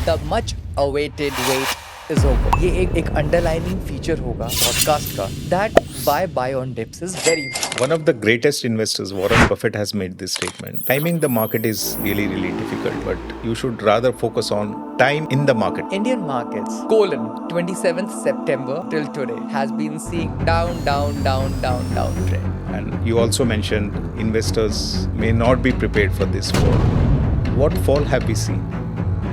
The much awaited wait is over. ये एक underlining feature होगा podcast का that buy on dips is very important. One of the greatest investors, Warren Buffett, has made this statement. Timing the market is really, really difficult, but you should rather focus on time in the market. Indian markets, 27th September till today, has been seeing down trend. And you also mentioned investors may not be prepared for this fall. What fall have we seen?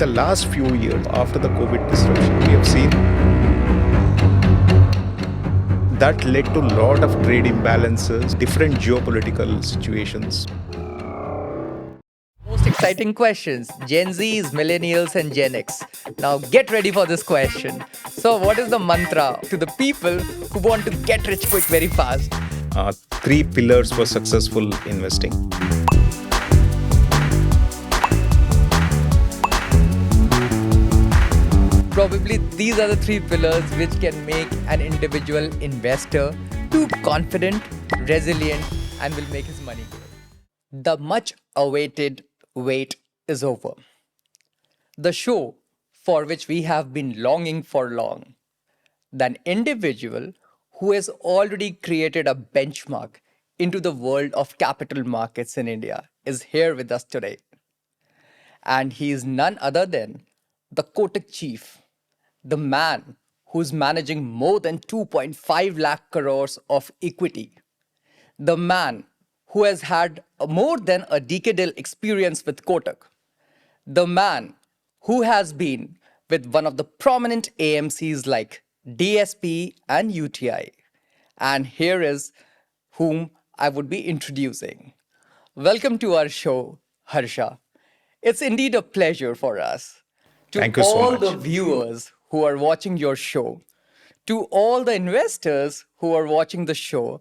The last few years after the COVID disruption, we have seen that led to a lot of trade imbalances, different geopolitical situations. Most exciting questions, Gen Zs, millennials and Gen X. Now get ready for this question. So what is the mantra to the people who want to get rich quick very fast? 3 pillars for successful investing. Probably these are the 3 pillars which can make an individual investor too confident, resilient, and will make his money grow. The much awaited wait is over. The show for which we have been longing for long. The individual who has already created a benchmark into the world of capital markets in India is here with us today. And he is none other than the Kotak chief, the man who's managing more than 2.5 lakh crores of equity, the man who has had more than a decadal experience with Kotak, the man who has been with one of the prominent AMCs like DSP and UTI. And here is whom I would be introducing. Welcome to our show, Harsha. It's indeed a pleasure for us. To Thank you so all much. the viewers who are watching your show, to all the investors who are watching the show,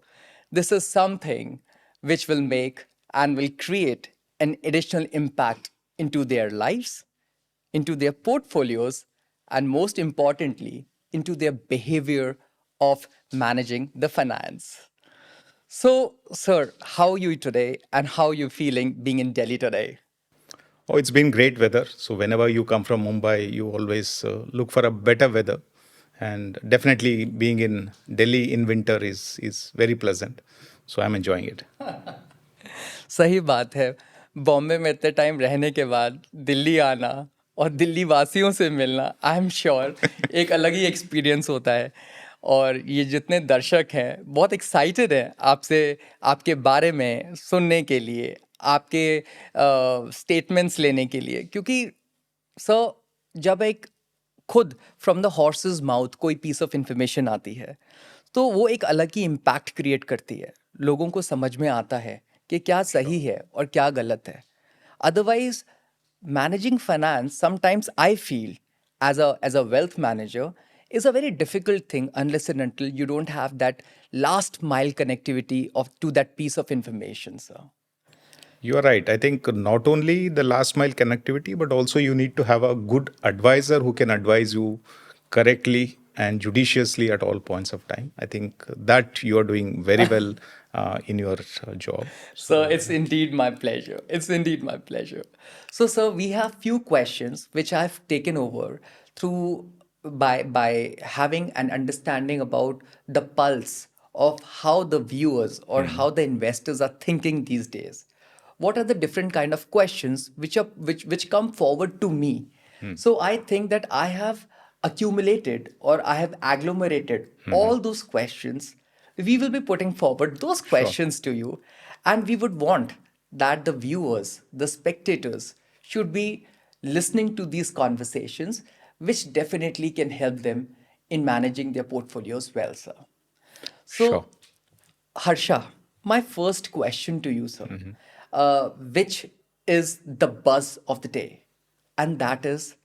this is something which will make and will create an additional impact into their lives, into their portfolios, and most importantly, into their behavior of managing the finance. So, sir, how are you today and how are you feeling being in Delhi today? Oh, it's been great weather. So whenever you come from Mumbai, you always look for a better weather. And definitely being in Delhi in winter is very pleasant. So I'm enjoying it. सही बात है बॉम्बे में इतने time रहने के बाद दिल्ली आना और दिल्ली वासियों से मिलना आई एम श्योर एक अलग ही एक्सपीरियंस होता है और ये जितने दर्शक हैं बहुत एक्साइटेड हैं आपसे आपके बारे में सुनने के लिए आपके स्टेटमेंट्स लेने के लिए क्योंकि सर जब एक खुद फ्रॉम द हॉर्सेस माउथ कोई पीस ऑफ इंफॉर्मेशन आती है तो वो एक अलग ही इम्पैक्ट क्रिएट करती है लोगों को समझ में आता है कि क्या सही है और क्या गलत है otherwise managing finance sometimes I feel as a wealth manager is a very difficult thing unless and until you don't have that last mile connectivity of to that piece of information, sir. You are right. I think not only the last mile connectivity, but also you need to have a good advisor who can advise you correctly and judiciously at all points of time. I think that you are doing very well in your job. So it's indeed my pleasure. It's indeed my pleasure. So, sir, we have few questions which I've taken over through by having an understanding about the pulse of how the viewers or how the investors are thinking these days. What are the different kind of questions which come forward to me? So I think that I have accumulated or I have agglomerated all those questions. We will be putting forward those questions to you, and we would want that the viewers, the spectators, should be listening to these conversations, which definitely can help them in managing their portfolios well, sir. So, Sure. Harsha, my first question to you, sir, which is the buzz of the day, and that is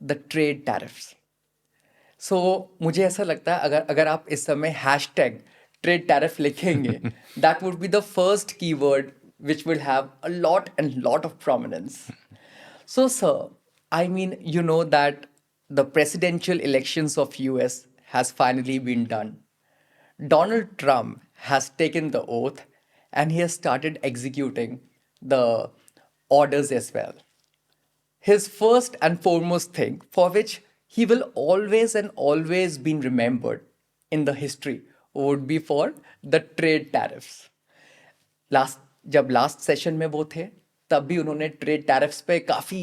the trade tariffs. सो मुझे ऐसा लगता है अगर अगर आप इस समय hashtag trade tariff लिखेंगे that would be the first key word which will have a lot and lot of prominence so sir I mean you know that the presidential elections of US has finally been done Donald Trump has taken the oath and he has started executing the orders as well. his first and foremost thing for which he will always and always be remembered in the history would be for the trade tariffs. Last जब last session में वो थे तब भी उन्होंने trade tariffs पे काफ़ी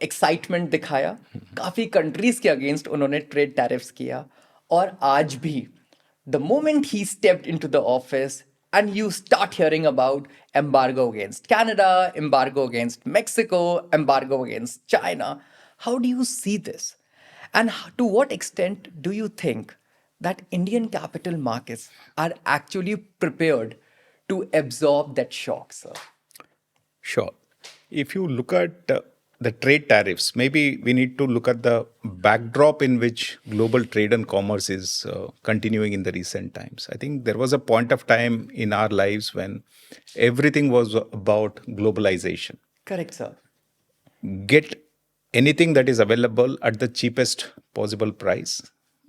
excitement दिखाया, काफ़ी कंट्रीज के अगेंस्ट उन्होंने ट्रेड टैरिफ्स किया। और आज भी the moment he stepped into the office and you start hearing about embargo against Canada, embargo against Mexico, embargo against China. How do you see this? And to what extent do you think that Indian capital markets are actually prepared to absorb that shock, sir? Sure. If you look at the trade tariffs, maybe we need to look at the backdrop in which global trade and commerce is continuing in the recent times. I think there was a point of time in our lives when everything was about globalization. Correct, sir. Get anything that is available at the cheapest possible price,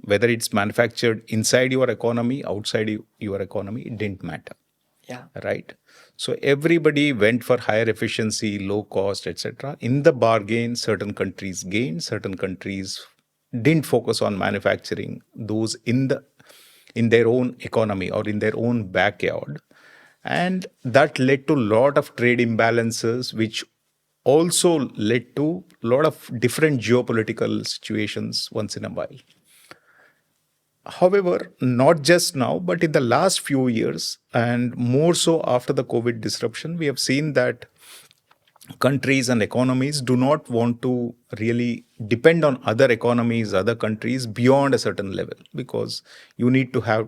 whether it's manufactured inside your economy, outside your economy, it didn't matter. Yeah. Right. So everybody went for higher efficiency, low cost, etc. In the bargain, certain countries gained, certain countries didn't focus on manufacturing those in their own economy or in their own backyard. And that led to a lot of trade imbalances, which also led to a lot of different geopolitical situations once in a while. However, not just now, but in the last few years, and more so after the COVID disruption, we have seen that countries and economies do not want to really depend on other economies, other countries beyond a certain level, because you need to have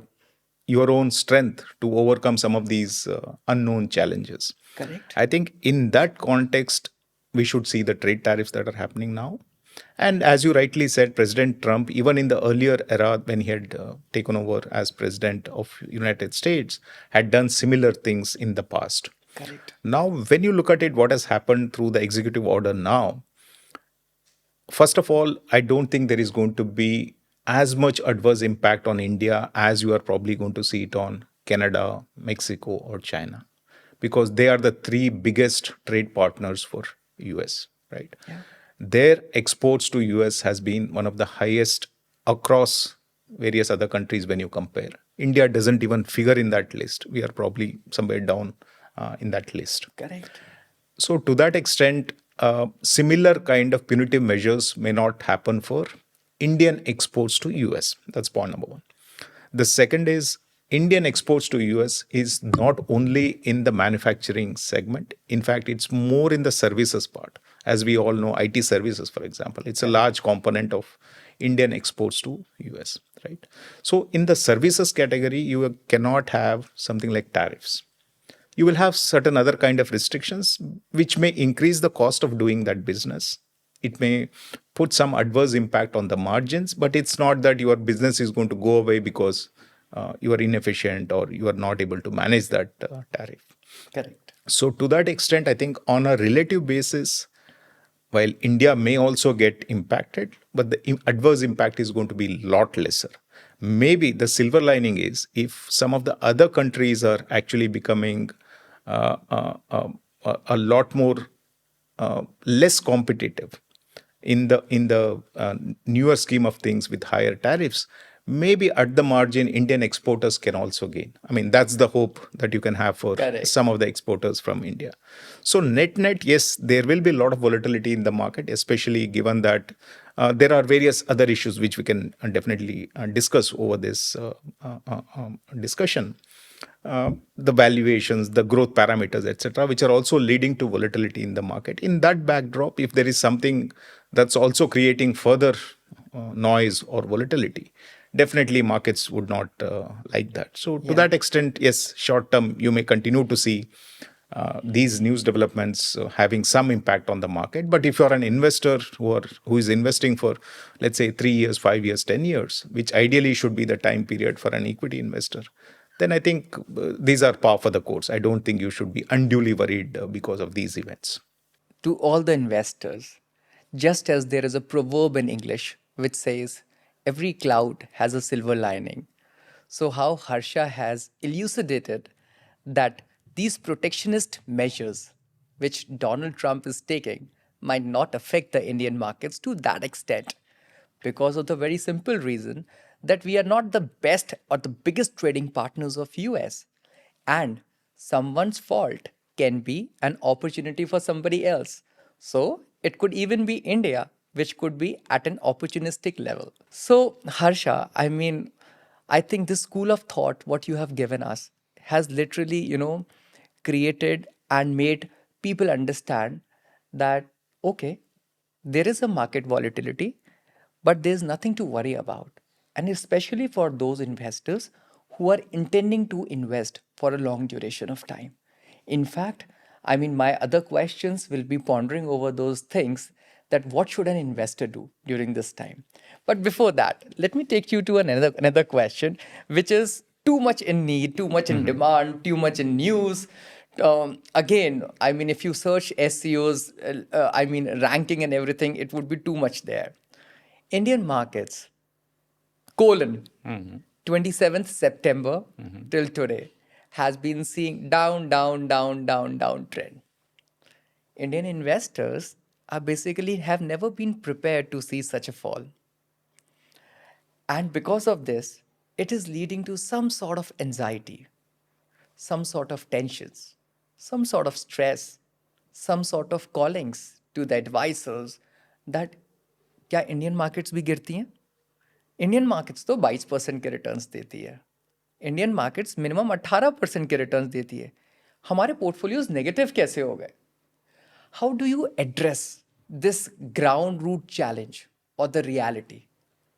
your own strength to overcome some of these unknown challenges. Correct. I think in that context, we should see the trade tariffs that are happening now. And as you rightly said, President Trump, even in the earlier era when he had taken over as president of United States, had done similar things in the past. Correct. Now, when you look at it, what has happened through the executive order now, first of all, I don't think there is going to be as much adverse impact on India as you are probably going to see it on Canada, Mexico, or China, because they are the three biggest trade partners for US, right? Yeah. Their exports to US has been one of the highest across various other countries when you compare. India doesn't even figure in that list. We are probably somewhere down in that list. Correct. So to that extent, similar kind of punitive measures may not happen for Indian exports to US. That's point number one. The second is Indian exports to US is not only in the manufacturing segment. In fact, it's more in the services part. As we all know, IT services, for example, it's a large component of Indian exports to US, right? So in the services category, you cannot have something like tariffs. You will have certain other kind of restrictions which may increase the cost of doing that business. It may put some adverse impact on the margins, but it's not that your business is going to go away because you are inefficient or you are not able to manage that tariff. Correct. So to that extent, I think on a relative basis, while India may also get impacted, but the adverse impact is going to be a lot lesser. Maybe the silver lining is if some of the other countries are actually becoming a lot more less competitive in the newer scheme of things with higher tariffs, maybe at the margin Indian exporters can also gain. I mean, that's the hope that you can have for Correct. some of the exporters from India. So net, yes, there will be a lot of volatility in the market, especially given that there are various other issues which we can definitely discuss over this discussion. The valuations, the growth parameters, etc., which are also leading to volatility in the market. In that backdrop, if there is something that's also creating further noise or volatility, definitely markets would not like that. So to that extent, yes, short term, you may continue to see these news developments having some impact on the market. But if you're an investor who is investing for, let's say, 3 years, 5 years, 10 years, which ideally should be the time period for an equity investor, then I think these are par for the course. I don't think you should be unduly worried because of these events. To all the investors, just as there is a proverb in English which says, every cloud has a silver lining. So, how Harsha has elucidated that these protectionist measures which Donald Trump is taking, might not affect the Indian markets to that extent because of the very simple reason that we are not the best or the biggest trading partners of US, and someone's fault can be an opportunity for somebody else. So it could even be India, which could be at an opportunistic level. So Harsha, I mean, I think this school of thought, what you have given us, has literally, created and made people understand that, okay, there is a market volatility, but there's nothing to worry about. And especially for those investors who are intending to invest for a long duration of time. In fact, I mean, my other questions will be pondering over those things, that what should an investor do during this time. But before that, let me take you to another question, which is too much in need, too much in demand, too much in news. Again, I mean, if you search SEOs, I mean, ranking and everything, it would be too much there. Indian markets, colon, 27th September till today, has been seeing down, down, down, down, down trend. Indian investors are basically have never been prepared to see such a fall. And because of this, it is leading to some sort of anxiety, some sort of tensions, some sort of stress, some sort of callings to the advisors that क्या Indian markets भी गिरती हैं? Indian markets तो 22% के returns देती है. Indian markets minimum 18% के returns देती है. हमारे पोर्टफोलियोज नेगेटिव कैसे हो गए? How do you address this ground root challenge, or the reality,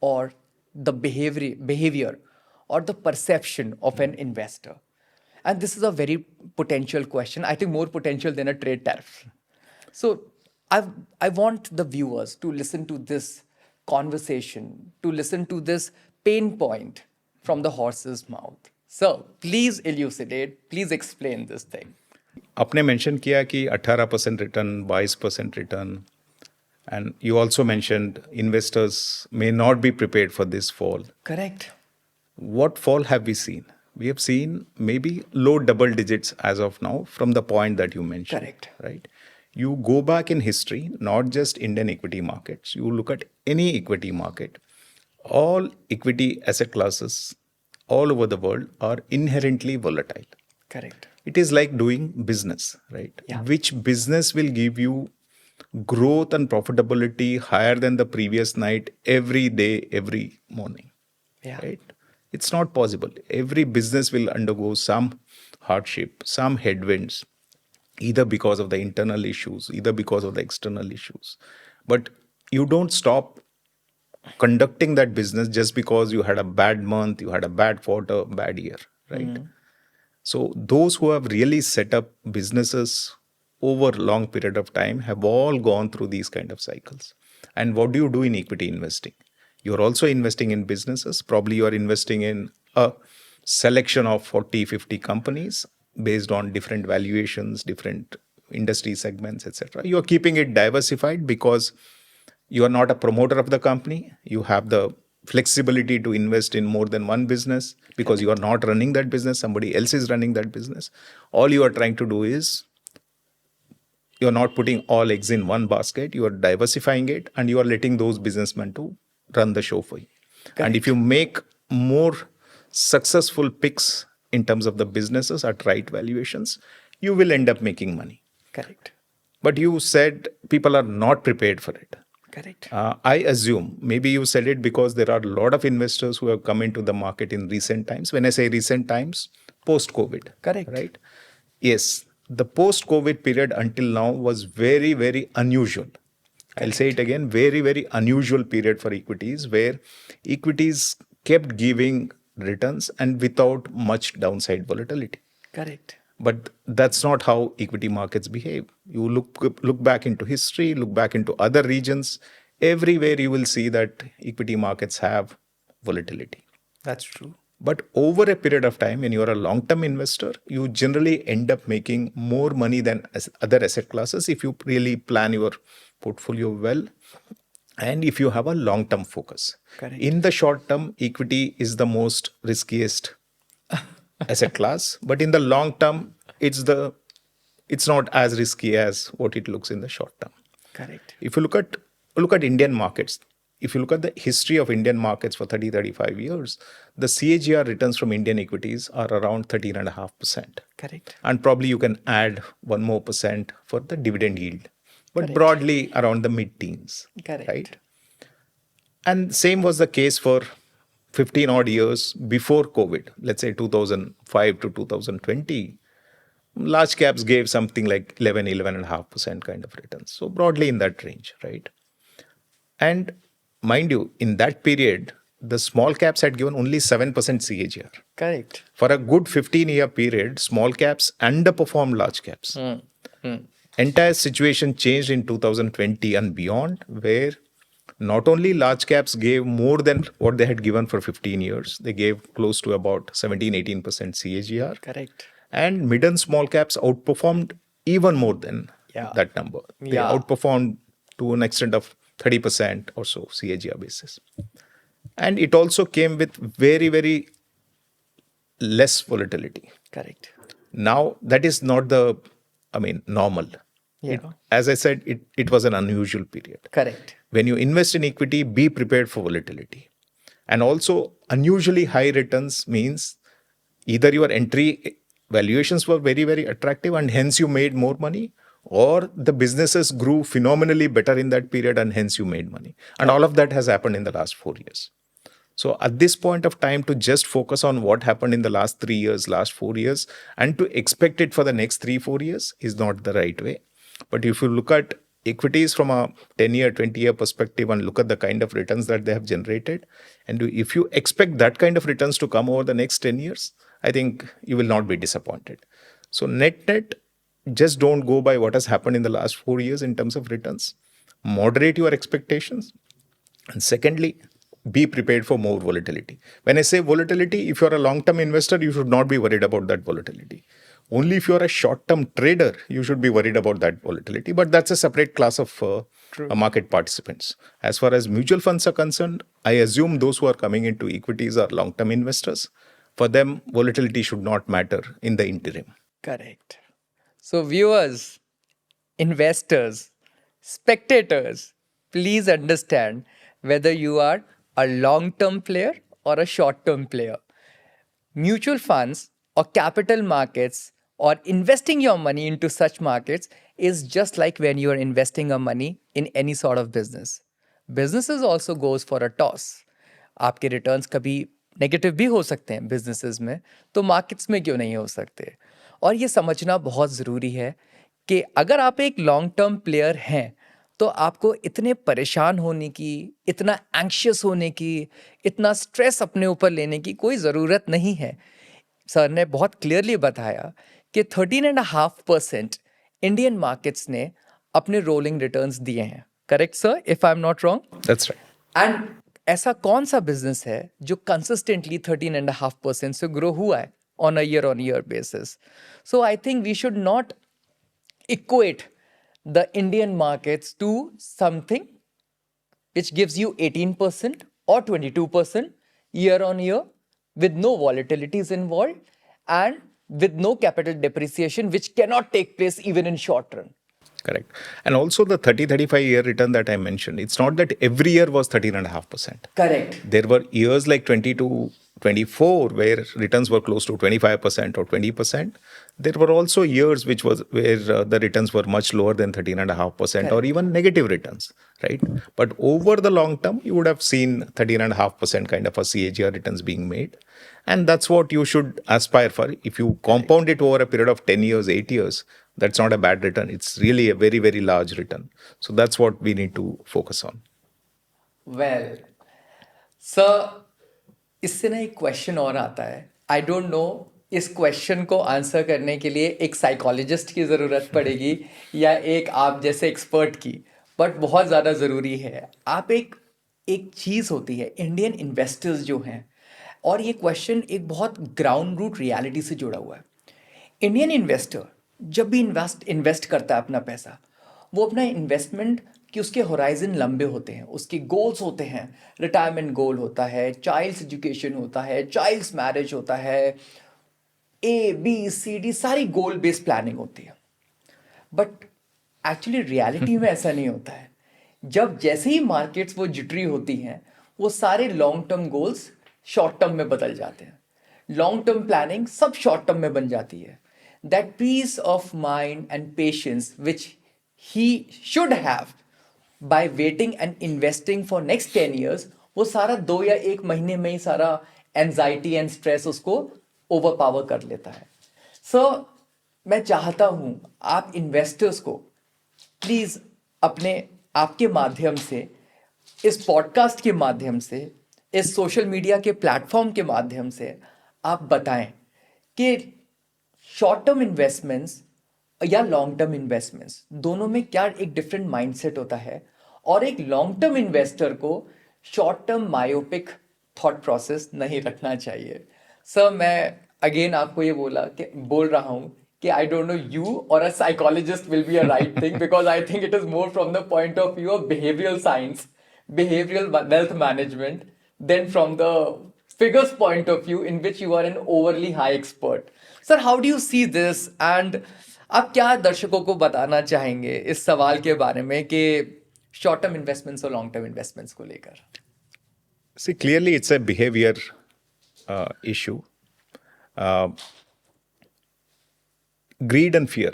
or the behavior or the perception of an investor? And this is a very potential question. I think more potential than a trade tariff. So I want the viewers to listen to this conversation, to listen to this pain point from the horse's mouth. So please elucidate, please explain this thing. आपने mention किया कि 18% return, 22% return, and you also mentioned investors may not be prepared for this fall. Correct. What fall have we seen? We have seen maybe low double digits as of now from the point that you mentioned. Correct. Right? You go back in history, not just Indian equity markets, you look at any equity market, all equity asset classes all over the world are inherently volatile. Correct. It is like doing business, right? Yeah. Which business will give you growth and profitability higher than the previous night every day, every morning? Yeah. Right? It's not possible. Every business will undergo some hardship, some headwinds, either because of the internal issues, either because of the external issues. But you don't stop conducting that business just because you had a bad month, you had a bad quarter, bad year, right? So those who have really set up businesses over a long period of time have all gone through these kind of cycles. And what do you do in equity investing? You're also investing in businesses. Probably you're investing in a selection of 40, 50 companies based on different valuations, different industry segments, etc. You're keeping it diversified because you are not a promoter of the company. You have the flexibility to invest in more than one business because you are not running that business. Somebody else is running that business. All you are trying to do is you're not putting all eggs in one basket. You are diversifying it and you are letting those businessmen to run the show for you. Correct. And if you make more successful picks in terms of the businesses at right valuations, you will end up making money. Correct. But you said people are not prepared for it. Correct. I assume maybe you said it because there are a lot of investors who have come into the market in recent times. When I say recent times, post-COVID. Correct. Right? Yes, the post-COVID period until now was very, very unusual. Correct. I'll say it again, very, very unusual period for equities where equities kept giving returns and without much downside volatility. Correct. But that's not how equity markets behave. You look back into history, look back into other regions. Everywhere you will see that equity markets have volatility. That's true. But over a period of time, when you're a long-term investor, you generally end up making more money than other asset classes if you really plan your portfolio well and if you have a long-term focus. Correct. In the short term, equity is the most riskiest asset class, but in the long term, it's not as risky as what it looks in the short term. Correct. If you look at Indian markets, if you look at the history of Indian markets for 30-35 years, the CAGR returns from Indian equities are around 13.5%. Correct. And probably you can add one more percent for the dividend yield, but Correct. broadly around the mid-teens, Correct. right? And same was the case for 15 odd years before COVID, let's say 2005 to 2020. Large caps gave something like 11.5% kind of returns. So broadly in that range, right? And mind you, in that period, the small caps had given only 7% CAGR. Correct. For a good 15-year period, small caps underperformed large caps. Entire situation changed in 2020 and beyond, where not only large caps gave more than what they had given for 15 years, they gave close to about 17-18% CAGR. Correct. And mid and small caps outperformed even more than Yeah. that number. They Yeah. outperformed to an extent of 30% or so CAGR basis. And it also came with very, very less volatility. Correct. Now, that is not normal. Yeah. As I said, it was an unusual period. Correct. When you invest in equity, be prepared for volatility. And also, unusually high returns means either your entry valuations were very, very attractive and hence you made more money, or the businesses grew phenomenally better in that period and hence you made money. And all of that has happened in the last 4 years. So at this point of time, to just focus on what happened in the last 3 years, last 4 years, and to expect it for the next 3-4 years is not the right way. But if you look at equities from a 10-year, 20-year perspective and look at the kind of returns that they have generated, and if you expect that kind of returns to come over the next 10 years, I think you will not be disappointed. So net, just don't go by what has happened in the last 4 years in terms of returns. Moderate your expectations. And secondly, be prepared for more volatility. When I say volatility, if you're a long-term investor, you should not be worried about that volatility. Only if you're a short-term trader, you should be worried about that volatility. But that's a separate class of market participants. As far as mutual funds are concerned, I assume those who are coming into equities are long-term investors. For them, volatility should not matter in the interim. Correct. So, viewers, investors, spectators, please understand whether you are a long term player or a short term player. Mutual funds or capital markets or investing your money into such markets is just like when you are investing your money in any sort of business. Businesses also goes for a toss. आपके returns कभी negative भी हो सकते हैं businesses में, तो markets में क्यों नहीं हो सकते? और ये समझना बहुत ज़रूरी है कि अगर आप एक लॉन्ग टर्म प्लेयर हैं तो आपको इतने परेशान होने की, इतना एंग्शियस होने की, इतना स्ट्रेस अपने ऊपर लेने की कोई ज़रूरत नहीं है. सर ने बहुत क्लियरली बताया कि 13.5% इंडियन मार्केट्स ने अपने रोलिंग रिटर्न्स दिए हैं. Correct sir, if I am not wrong? That's right. And ऐसा कौन सा बिजनेस है जो कंसिस्टेंटली 13.5% से ग्रो हुआ है on a year basis? So I think we should not equate the Indian markets to something which gives you 18% or 22% year on year with no volatilities involved and with no capital depreciation, which cannot take place even in short run. Correct. And also the 35-year return that I mentioned, it's not that every year was 13.5%. Correct. There were years like 22-24 where returns were close to 25% or 20%. There were also years where the returns were much lower than 13.5% or even negative returns, right? But over the long term, you would have seen 13.5% kind of a CAGR returns being made. And that's what you should aspire for. If you compound it over a period of 10 years, 8 years, that's not a bad return. It's really a very, very large return. So that's what we need to focus on. Well, sir, इससे ना एक question और आता है. I don't know इस question को answer करने के लिए एक साइकोलॉजिस्ट की ज़रूरत पड़ेगी या एक आप जैसे एक्सपर्ट की, बट बहुत ज़्यादा ज़रूरी है. आप एक चीज़ होती है इंडियन इन्वेस्टर्स जो हैं, और ये क्वेश्चन एक बहुत ग्राउंड रूट रियलिटी से जुड़ा हुआ है. इंडियन इन्वेस्टर जब भी इन्वेस्ट करता है अपना पैसा, वो अपना इन्वेस्टमेंट कि उसके होराइजन लंबे होते हैं, उसके गोल्स होते हैं. रिटायरमेंट गोल होता है, चाइल्ड्स एजुकेशन होता है, चाइल्ड्स मैरिज होता है, A, B, C, D सारी गोल बेस्ड प्लानिंग होती है. बट एक्चुअली रियलिटी में ऐसा नहीं होता है। जब जैसे ही मार्केट्स वो जिटरी होती हैं, वो सारे long term goals short term में बदल जाते हैं। लॉन्ग टर्म प्लानिंग सब शॉर्ट टर्म में बन जाती है। That peace of mind and patience which he should have by waiting and investing for next 10 years, वो सारा 2 या 1 महीने में ही सारा एंजाइटी एंड स्ट्रेस उसको ओवर पावर कर लेता है। सो मैं चाहता हूं आप इन्वेस्टर्स को प्लीज अपने आपके माध्यम से, इस पॉडकास्ट के माध्यम से, इस सोशल मीडिया के प्लेटफॉर्म के माध्यम से आप बताएं कि शॉर्ट टर्म इन्वेस्टमेंट्स या लॉन्ग टर्म इन्वेस्टमेंट्स दोनों में क्या एक डिफरेंट माइंडसेट होता है, और एक लॉन्ग टर्म इन्वेस्टर को short term myopic thought process नहीं रखना चाहिए। सर मैं अगेन आपको ये बोल रहा हूँ कि आई डोंट नो यू और a psychologist will be a right thing, because I think it is more from the point of view of behavioural science, behavioral wealth management, than from the figures point of view in which you are an overly high expert. Sir, how do you see this? And आप क्या दर्शकों को बताना चाहेंगे इस सवाल के बारे में कि शॉर्ट टर्म इन्वेस्टमेंट्स और लॉन्ग टर्म इन्वेस्टमेंट्स को लेकर? See, clearly it's a behavior issue. Greed and fear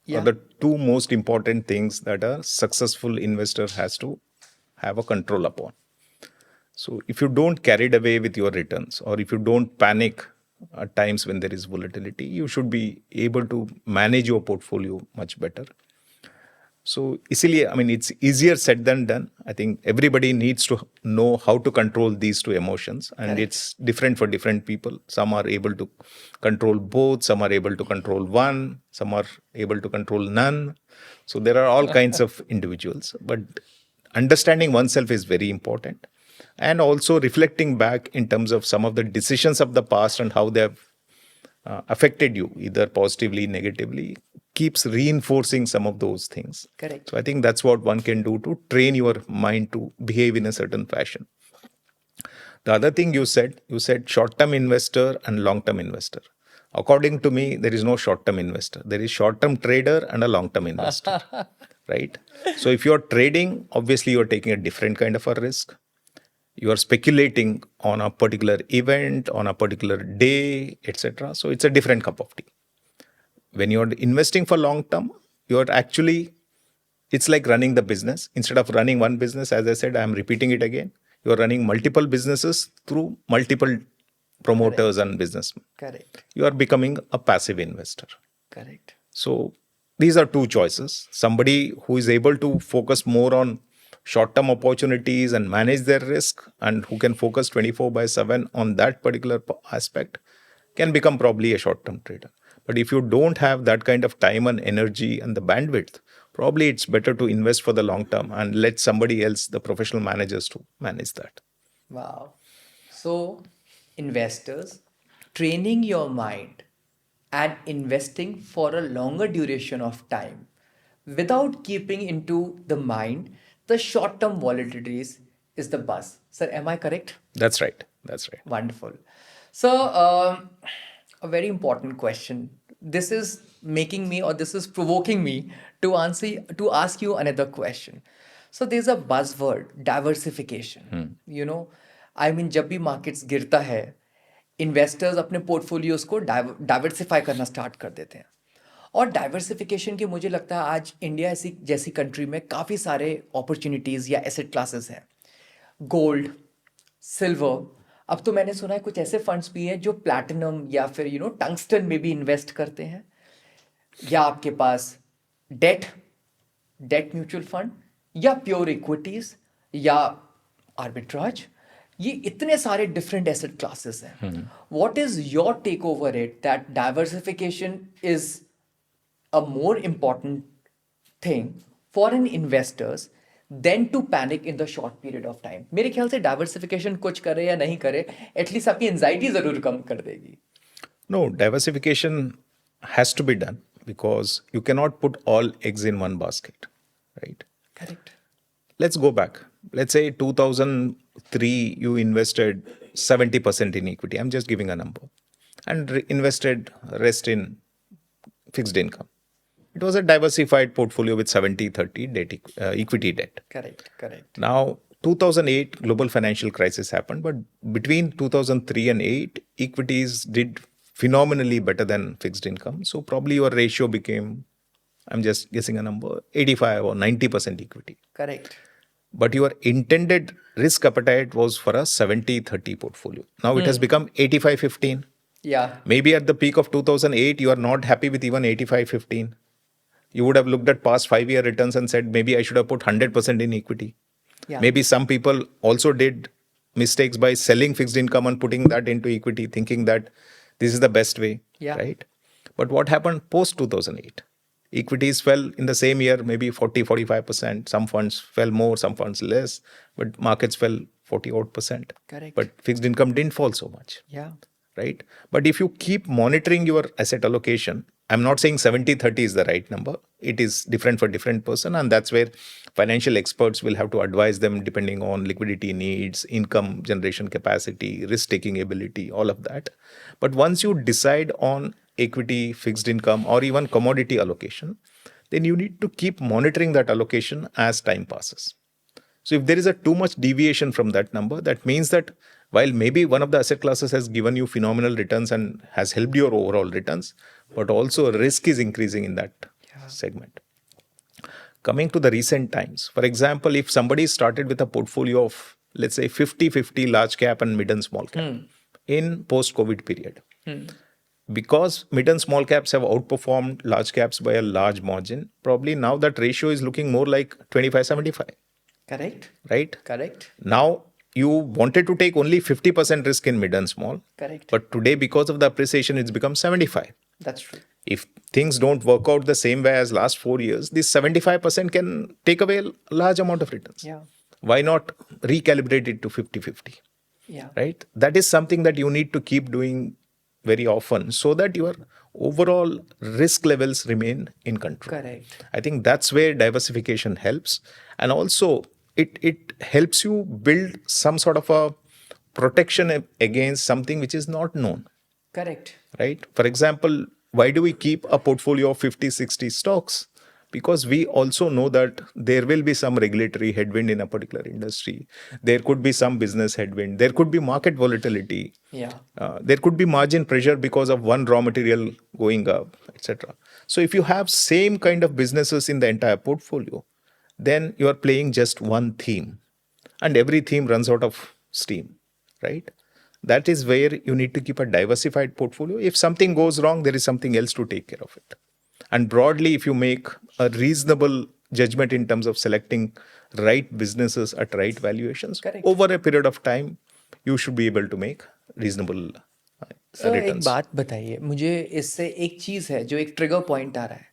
Yeah. are the two most important things that a successful investor has to have a control upon. So if you don't carried away with your returns, or if you don't panic at times when there is volatility, you should be able to manage your portfolio much better. So इसीलिए, I mean, it's easier said than done. I think everybody needs to know how to control these two emotions, and Correct. it's different for different people. Some are able to control both, some are able to control one, some are able to control none. So there are all kinds of individuals, but understanding oneself is very important, and also reflecting back in terms of some of the decisions of the past and how they have affected you, either positively, negatively, keeps reinforcing some of those things. Correct. So I think that's what one can do to train your mind to behave in a certain fashion. The other thing you said short-term investor and long-term investor. According to me, there is no short-term investor. There is short-term trader and a long-term investor, right? So if you're trading, obviously you're taking a different kind of a risk. You are speculating on a particular event, on a particular day, etc. So it's a different cup of tea. When you're investing for long term, it's like running the business. Instead of running one business, as I said, I'm repeating it again, you're running multiple businesses through multiple promoters. Correct. And businessmen. Correct. You are becoming a passive investor. Correct. So these are two choices. Somebody who is able to focus more on short-term opportunities and manage their risk, and who can focus 24/7 on that particular aspect, can become probably a short-term trader. But if you don't have that kind of time and energy and the bandwidth, probably it's better to invest for the long term and let somebody else, the professional managers, to manage that. Wow. So, investors, training your mind and investing for a longer duration of time without keeping into the mind the short term volatilities is the buzz. Sir, am I correct? That's right. That's right. Wonderful. So, a very important question. This is making me, or this is provoking me to ask you another question. So, there's a buzzword, diversification. I mean, जब भी markets गिरता है, investors अपने portfolios को diversify करना start कर देते हैं. और डाइवर्सिफिकेशन के मुझे लगता है आज इंडिया ऐसी जैसी कंट्री में काफ़ी सारे अपॉर्चुनिटीज़ या एसेट क्लासेस हैं. गोल्ड, सिल्वर, अब तो मैंने सुना है कुछ ऐसे फंड्स भी हैं जो प्लैटिनम या फिर टंगस्टन में भी इन्वेस्ट करते हैं. या आपके पास डेट म्यूचुअल फंड, या प्योर इक्विटीज, या आर्बिट्राज. ये इतने सारे डिफरेंट एसेट क्लासेस हैं. What is your take over it that diversification is a more important thing for an investors than to panic in the short period of time? मेरे ख्याल से diversification कुछ करे या नहीं करे, एटलीस्ट आपकी एंजाइटी जरूर कम कर देगी. No, diversification has to be done because you cannot put all eggs in one basket, right? Correct. Let's go back. Let's say 2003, you invested 70% in equity. I'm just giving a number. And invested rest in fixed income. It was a diversified portfolio with 70-30 equity debt. Correct. Now, 2008 global financial crisis happened, but between 2003 and 8, equities did phenomenally better than fixed income. So probably your ratio became, I'm just guessing a number, 85 or 90% equity. Correct. But your intended risk appetite was for a 70-30 portfolio. Now it has become 85-15. Yeah. Maybe at the peak of 2008, you are not happy with even 85-15. You would have looked at past 5-year returns and said, maybe I should have put 100% in equity. Yeah. Maybe some people also did mistakes by selling fixed income and putting that into equity, thinking that this is the best way, Yeah. right? But what happened post 2008? Equities fell in the same year, maybe 40-45%. Some funds fell more, some funds less, but markets fell 40-odd%. Correct. But fixed income didn't fall so much. Yeah. Right? But if you keep monitoring your asset allocation, I'm not saying 70-30 is the right number. It is different for different person. And that's where financial experts will have to advise them depending on liquidity needs, income generation capacity, risk-taking ability, all of that. But once you decide on equity, fixed income, or even commodity allocation, then you need to keep monitoring that allocation as time passes. So if there is a too much deviation from that number, that means that while maybe one of the asset classes has given you phenomenal returns and has helped your overall returns, but also risk is increasing in that segment. Coming to the recent times, for example, if somebody started with a portfolio of, let's say, 50-50 large cap and mid and small cap in post-COVID period, because mid and small caps have outperformed large caps by a large margin, probably now that ratio is looking more like 25-75. Correct. Right? Correct. Now, you wanted to take only 50% risk in mid and small. Correct. But today, because of the appreciation, it's become 75. That's true. If things don't work out the same way as last 4 years, this 75% can take away a large amount of returns. Yeah. Why not recalibrate it to 50-50? Yeah. Right? That is something that you need to keep doing very often so that your overall risk levels remain in control. Correct. I think that's where diversification helps. And also, it helps you build some sort of a protection against something which is not known. Correct. Right? For example, why do we keep a portfolio of 50-60 stocks? Because we also know that there will be some regulatory headwind in a particular industry. There could be some business headwind. There could be market volatility. Yeah. There could be margin pressure because of one raw material going up, etc. So if you have same kind of businesses in the entire portfolio, then you are playing just one theme. And every theme runs out of steam, right? That is where you need to keep a diversified portfolio. If something goes wrong, there is something else to take care of it. And broadly, if you make a reasonable judgment in terms of selecting right businesses at right valuations, Correct. over a period of time, you should be able to make reasonable sir एक returns. बात बताइए मुझे, इससे एक चीज़ है जो एक trigger point आ रहा है.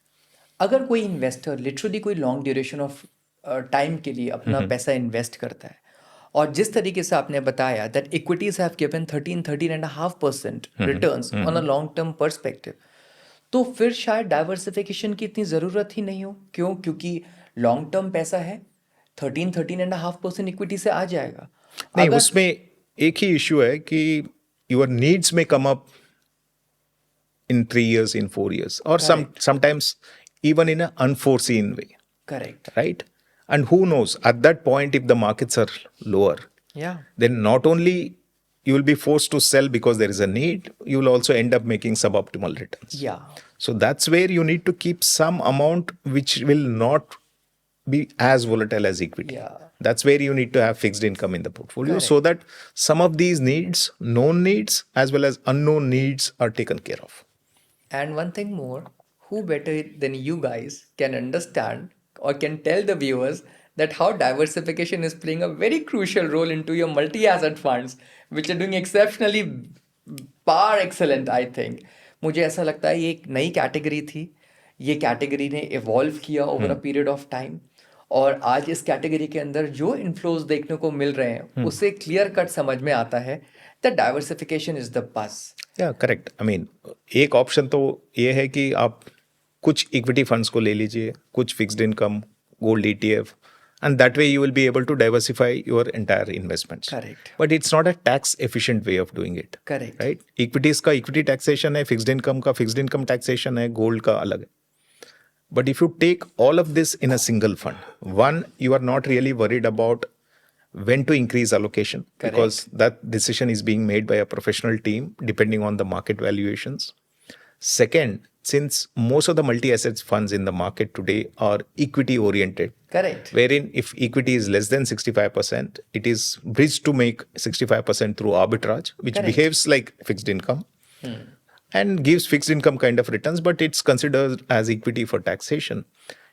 अगर कोई इन्वेस्टर लिटरली कोई लॉन्ग ड्यूरेशन ऑफ टाइम के लिए अपना पैसा इन्वेस्ट करता है, और जिस तरीके से आपने बताया that equities have given 13.5% returns on a long term perspective, तो फिर शायद डाइवर्सिफिकेशन की इतनी ज़रूरत ही नहीं हो. क्यों? क्योंकि लॉन्ग टर्म पैसा है, 13.5% इक्विटी से आ जाएगा. नहीं, उसमें एक ही इश्यू है कि your needs may come up in 3 years, in 4 years, or sometimes even in an unforeseen way. Correct. Right? And who knows, at that point, if the markets are lower, Yeah. then not only you will be forced to sell because there is a need, you will also end up making suboptimal returns. Yeah. So that's where you need to keep some amount which will not be as volatile as equity. Yeah. That's where you need to have fixed income in the portfolio. Correct. So that some of these needs, known needs as well as unknown needs, are taken care of. And one thing more, who better than you guys can understand or can tell the viewers that how diversification is playing a very crucial role into your multi-asset funds, which are doing exceptionally par excellent, I think. मुझे ऐसा लगता है ये एक नई category थी, ये category ने इवॉल्व किया over a period of time, और आज इस कैटेगरी के अंदर जो इन्फ्लोज देखने को मिल रहे हैं उससे क्लियर कट समझ में आता है that diversification is the bus. या करेक्ट. आई मीन, एक ऑप्शन तो ये है कि आप कुछ इक्विटी फंड्स को ले लीजिए, कुछ fixed income, gold ETF, and that way you will be able to diversify your entire investments. Correct. But it's not a tax efficient way of doing it. Correct. Right? Equities का equity taxation है, fixed income का fixed income taxation है, gold का अलग है. But if you take all of this in a single fund, one, you are not really worried about when to increase allocation because that decision is being made by a professional team depending on the market valuations. Second, since most of the multi-assets funds in the market today are equity oriented, Correct. wherein if equity is less than 65%, it is bridged to make 65% through arbitrage, which behaves like fixed income and gives fixed income kind of returns, but it's considered as equity for taxation.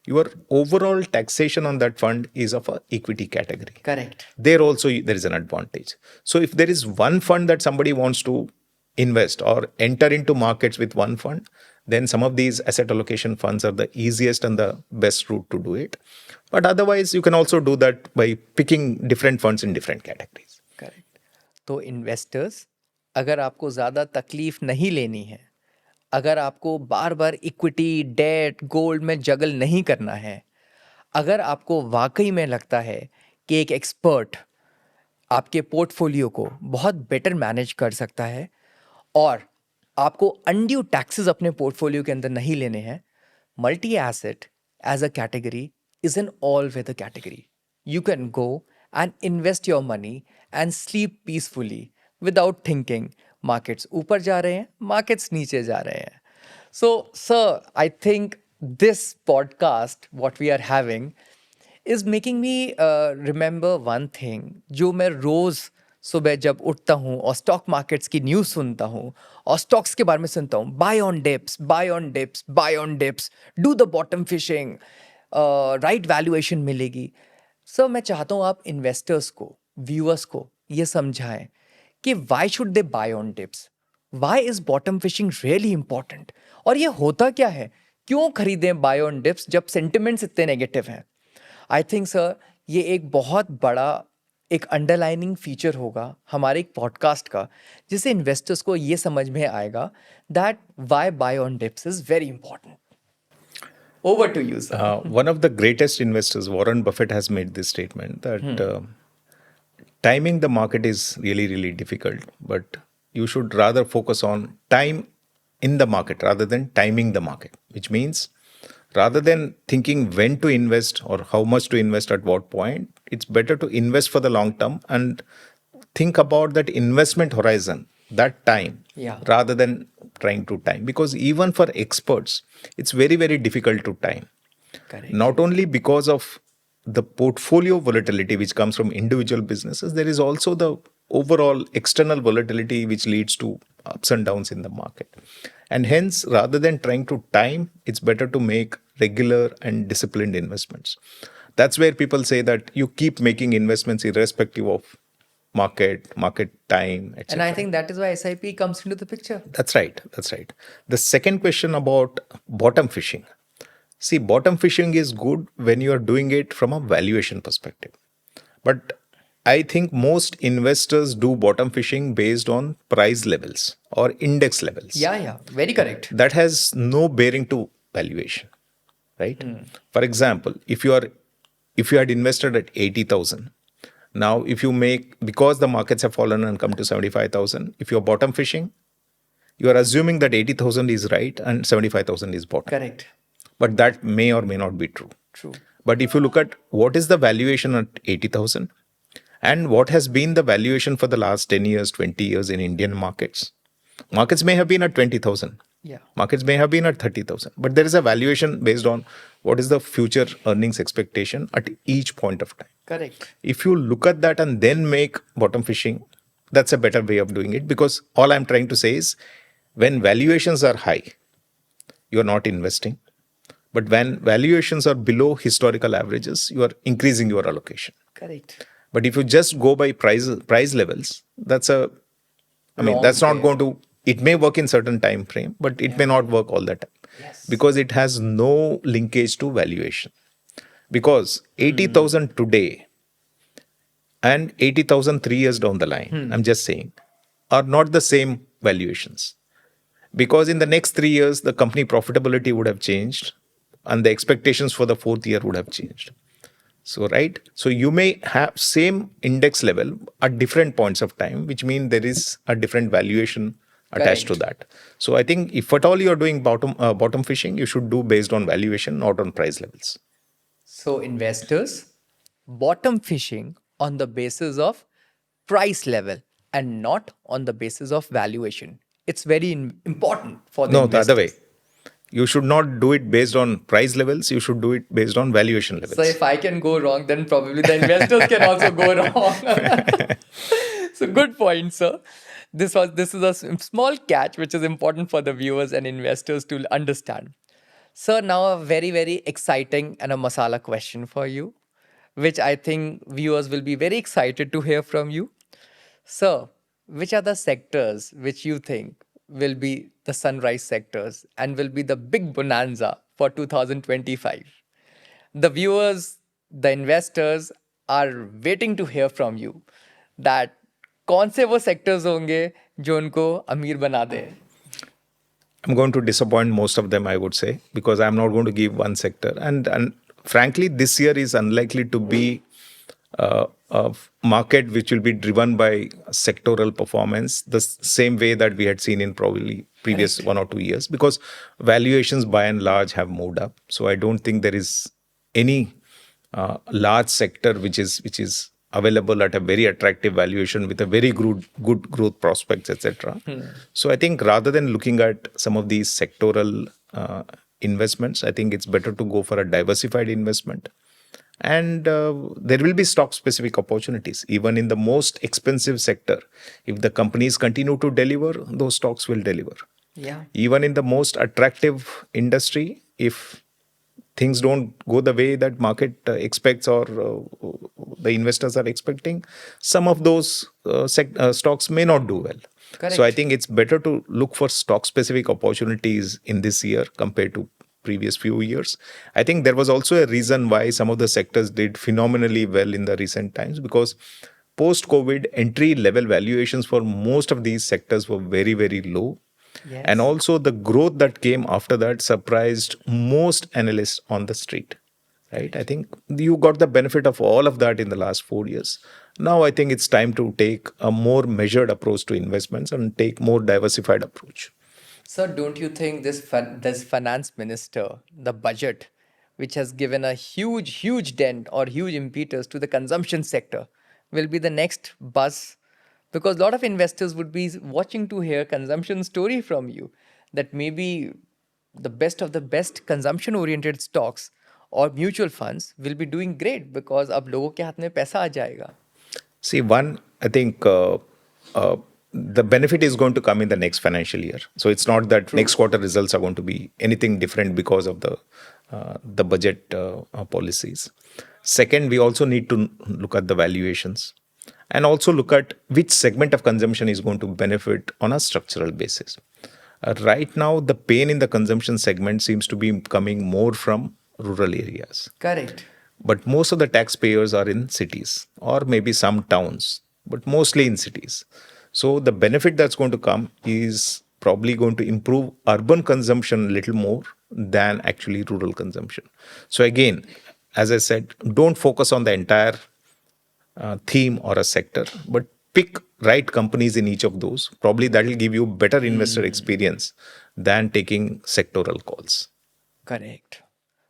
Your overall taxation on that fund is of a equity category. Correct. There also there is an advantage. So if there is one fund that somebody wants to invest or enter into markets with one fund, then some of these asset allocation funds are the easiest and the best route to do it. But otherwise, you can also do that by picking different funds in different categories. Correct. तो investors, अगर आपको ज़्यादा तकलीफ नहीं लेनी है, अगर आपको बार बार इक्विटी, डेट, गोल्ड में जगल नहीं करना है, अगर आपको वाकई में लगता है कि एक एक्सपर्ट आपके पोर्टफोलियो को बहुत बेटर मैनेज कर सकता है और आपको अनड्यू टैक्सेस अपने पोर्टफोलियो के अंदर नहीं लेने हैं, multi asset as a category is an all weather category. You can go and invest your money and sleep peacefully without thinking markets ऊपर जा रहे हैं, markets नीचे जा रहे हैं. So, sir, I think this podcast, what we are having, is making me remember one thing जो मैं रोज़ सुबह जब उठता हूँ और स्टॉक मार्केट्स की न्यूज़ सुनता हूँ और स्टॉक्स के बारे में सुनता हूँ, buy on dips, buy on dips, buy on dips, do the bottom fishing, right valuation मिलेगी. सर, मैं चाहता हूँ आप इन्वेस्टर्स को, व्यूअर्स को ये समझाएं कि why should they buy on dips, why is bottom fishing really important, और ये होता क्या है, क्यों खरीदें बाय ऑन डिप्स जब सेंटिमेंट्स इतने नेगेटिव हैं. आई थिंक सर ये एक बहुत बड़ा एक अंडरलाइनिंग फीचर होगा हमारे एक पॉडकास्ट का, जिससे इन्वेस्टर्स को ये समझ में आएगा that why buy on dips is very important. Over to you, sir. One of the greatest investors, Warren Buffett, has made this statement that timing the market is really, really difficult, but you should rather focus on time in the market rather than timing the market, which means rather than thinking when to invest or how much to invest at what point, it's better to invest for the long term and think about that investment horizon, that time, rather than trying to time. Because even for experts, it's very, very difficult to time. Correct. Not only because of the portfolio volatility which comes from individual businesses, there is also the overall external volatility which leads to ups and downs in the market. And hence, rather than trying to time, it's better to make regular and disciplined investments. That's where people say that you keep making investments irrespective of market time, etc. And I think that is why SIP comes into the picture. That's right. The second question about bottom fishing. See, bottom fishing is good when you are doing it from a valuation perspective. But I think most investors do bottom fishing based on price levels or index levels. Yeah, very correct. That has no bearing to valuation, right? For example, if you had invested at 80,000, now if you make, because the markets have fallen and come to 75,000, if you're bottom fishing, you are assuming that 80,000 is right and 75,000 is bottom. Correct. But that may or may not be true. True. But if you look at what is the valuation at 80,000 and what has been the valuation for the last 10 years, 20 years in Indian markets, markets may have been at 20,000. Yeah. Markets may have been at 30,000. But there is a valuation based on what is the future earnings expectation at each point of time. Correct. If you look at that and then make bottom fishing, that's a better way of doing it, because all I'm trying to say is when valuations are high, you're not investing. But when valuations are below historical averages, you are increasing your allocation. Correct. But if you just go by price levels, that's not going to, it may work in certain time frame, but it may not work all the time. Yes. Because it has no linkage to valuation. Because 80,000 today and 80,000 3 years down the line, I'm just saying, are not the same valuations. Because in the next 3 years, the company profitability would have changed and the expectations for the fourth year would have changed. So, right? So you may have same index level at different points of time, which means there is a different valuation attached to Correct. that. So I think if at all you're doing bottom fishing, you should do based on valuation, not on price levels. So, investors, bottom fishing on the basis of price level and not on the basis of valuation. It's very important for the No, the other way. investors. You should not do it based on price levels. You should do it based on valuation So, levels. if I can go wrong, then probably the investors can also go wrong. So, good point, sir. This is a small catch which is important for the viewers and investors to understand. Sir, now a very exciting and a masala question for you, which I think viewers will be very excited to hear from you. Sir, which are the sectors which you think will be the sunrise sectors and will be the big bonanza for 2025? The viewers, the investors are waiting to hear from you that कौन से वो sectors होंगे जो उनको अमीर बना दें. I'm going to disappoint most of them, I would say, because I'm not going to give one sector. And frankly, this year is unlikely to be a market which will be driven by sectoral performance the same way that we had seen in probably previous Correct. 1 or 2 years, because valuations by and large have moved up. So I don't think there is any large sector which is available at a very attractive valuation with a very good growth prospects, etc. So I think rather than looking at some of these sectoral investments, I think it's better to go for a diversified investment. And there will be stock specific opportunities even in the most expensive sector. If the companies continue to deliver, those stocks will deliver. Yeah. Even in the most attractive industry, if things don't go the way that market expects, or the investors are expecting, some of those stocks may not do well. So I Correct. think it's better to look for stock specific opportunities in this year compared to previous few years. I think there was also a reason why some of the sectors did phenomenally well in the recent times, because post COVID entry level valuations for most of these sectors were very low. And Yes. also the growth that came after that surprised most analysts on the street. Right? I think you got the benefit of all of that in the last 4 years. Now I think it's time to take a more measured approach to investments and take more diversified approach. So don't you think this finance minister, the budget, which has given a huge dent or huge impetus to the consumption sector, will be the next buzz? Because a lot of investors would be watching to hear consumption story from you, that maybe the best of the best consumption oriented stocks or mutual funds will be doing great because अब लोगों के हाथ में पैसा आ जाएगा. See, one, I think the benefit is going to come in the next financial year. So it's not that next True. quarter results are going to be anything different because of the budget policies. Second, we also need to look at the valuations and also look at which segment of consumption is going to benefit on a structural basis. Right now, the pain in the consumption segment seems to be coming more from rural areas. Correct. But most of the taxpayers are in cities or maybe some towns, but mostly in cities. So the benefit that's going to come is probably going to improve urban consumption a little more than actually rural consumption. So again, as I said, don't focus on the entire theme or a sector, but pick right companies in each of those. Probably that will give you better investor experience than taking sectoral calls. Correct.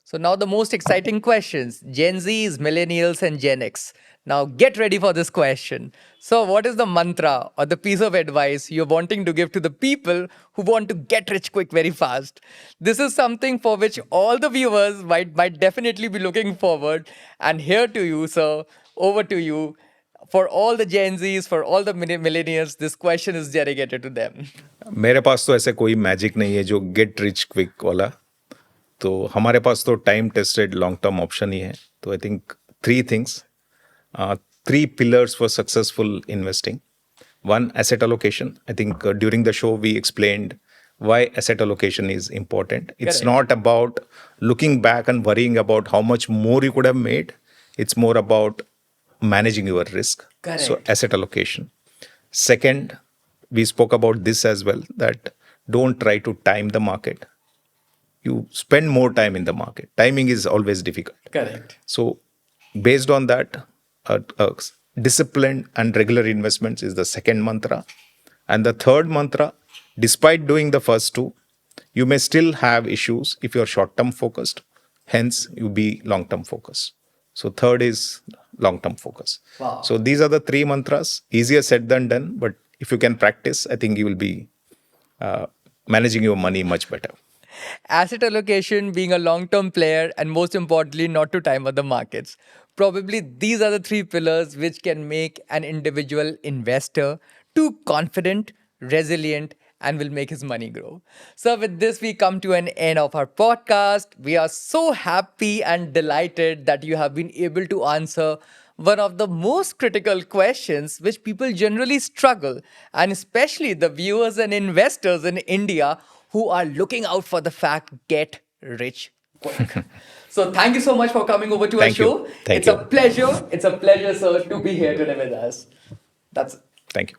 So now the most exciting questions. Gen Zs, millennials, and Gen X. Now get ready for this question. So what is the mantra or the piece of advice you're wanting to give to the people who want to get rich quick very fast? This is something for which all the viewers might definitely be looking forward. And here to you, sir. Over to you. For all the Gen Zs, for all the millennials, this question is dedicated to them. मेरे पास तो ऐसे कोई magic नहीं है जो get rich quick वाला. तो हमारे पास तो time tested long term option ही है. तो I think three things, three pillars for successful investing. One, asset allocation. I think during the show we explained why asset allocation is important. It's Correct. not about looking back and worrying about how much more you could have made. It's more about managing your risk. Correct. So asset allocation. Second, we spoke about this as well, that don't try to time the market. You spend more time in the market. Timing is always difficult. Correct. So, based on that, disciplined and regular investments is the second mantra. And the third mantra Despite doing the first two, you may still have issues if you're short term focused. Hence, you be long term focused. So, third is long term focus. Wow. So, these are the three mantras, easier said than done. But if you can practice, I think you will be managing your money much better. Asset allocation, being a long term player, and most importantly, not to time out the markets. Probably these are the three pillars which can make an individual investor too confident, resilient, and will make his money grow. So, with this, we come to an end of our podcast. We are so happy and delighted that you have been able to answer one of the most critical questions which people generally struggle, and especially the viewers and investors in India who are looking out for the fact get rich quick. So thank you so much for coming over to our Thank you. show. Thank It's a you. pleasure. It's a pleasure, sir, to be here today with us. That's Thank you.